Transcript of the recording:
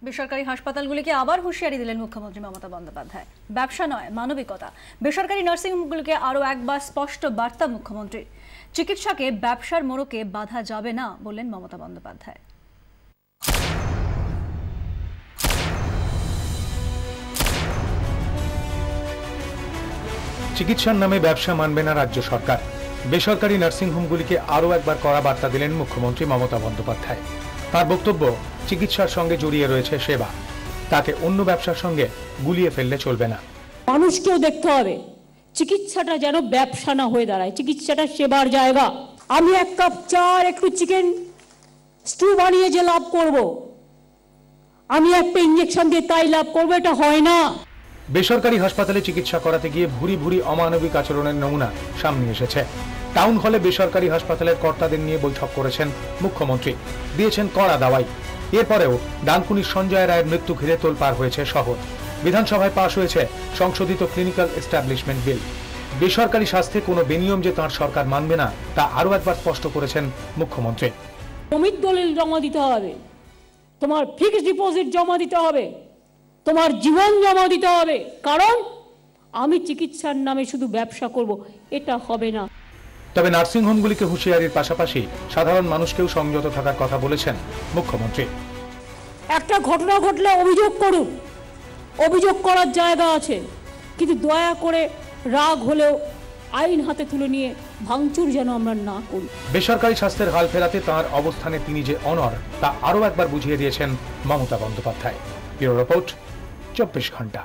বেসরকারি হাসপাতালগুলিকে আবার হুঁশিয়ারি দিলেন মুখ্যমন্ত্রী মমতা বন্দ্যোপাধ্যায়। ব্যবসা নয়, মানবিকতা। বেসরকারি নার্সিংহোমগুলিকে আরও একবার স্পষ্ট বার্তা মুখ্যমন্ত্রীর। চিকিৎসাকে ব্যবসার মোড়কে বাধা যাবে না বললেন মমতা বন্দ্যোপাধ্যায়। চিকিৎসার নামে ব্যবসা মানবে না রাজ্য সরকার। বেসরকারি নার্সিংহোমগুলিকে আরও একবার কড়া বার্তা দিলেন মুখ্যমন্ত্রী মমতা বন্দ্যোপাধ্যায়। তার বক্তব্য, চিকিৎসার সঙ্গে জড়িয়ে রয়েছে সেবা, তাকে অন্য ব্যবসার সঙ্গে গুলিয়ে ফেললে চলবে না। মানুষকেও দেখতে হবে, চিকিৎসাটা যেন ব্যবসা না হয়ে দাঁড়ায়, চিকিৎসাটা সেবার জায়গা। আমি এক কাপ চা আর একটু চিকেন স্টু বানিয়ে যে লাভ করব, আমি একটা ইঞ্জেকশন দিয়ে তাই লাভ করবো, এটা হয় না। বেসরকারি হাসপাতালে চিকিৎসা করাতে গিয়ে ভুরি ভুরি অমানবিক আচরণের নমুনা সামনে এসেছে। টাউন হলে বেসরকারি হাসপাতালের কর্তাদের নিয়ে বৈঠক করেছেন মুখ্যমন্ত্রী, দিয়েছেন কড়া দাওয়াই। এরপরেও ডানকুনির সঞ্জয় রায়ের মৃত্যু ঘিরে তোলপাড় হয়েছে শহর। বিধানসভায় পাশ হয়েছে সংশোধিত ক্লিনিক্যাল এস্টাবলিশমেন্ট বিল। বেসরকারি স্বাস্থ্যে কোনো বেনিয়ম যে তাঁর সরকার মানবে না, তা আরও একবার স্পষ্ট করেছেন মুখ্যমন্ত্রী। জমির দলিল জমা দিতে হবে, তোমার ফিক্সড ডিপোজিট জমা দিতে হবে, তোমার জীবন জমা দিতে হবে, কারণ আমি চিকিৎসার নামে শুধু ব্যবসা করব, এটা হবে না। তবে নার্সিংহোমগুলিকে হুঁশিয়ারির পাশাপাশি সাধারণ মানুষকেও সংযত থাকার কথা বলেছেন মুখ্যমন্ত্রী। একটা ঘটনা ঘটলে অভিযোগ করুন, অভিযোগ করার জায়গা আছে, কিন্তু দয়া করে রাগ হলেও আইন হাতে তুলে নিয়ে ভাঙচুর যেন আমরা না করি। বেসরকারি স্বাস্থ্যের হাল ফেরাতে তাঁর অবস্থানে তিনি যে অনড়, তা আরও একবার বুঝিয়ে দিয়েছেন মমতা বন্দ্যোপাধ্যায়। ব্যুরো রিপোর্ট, 24 ঘন্টা।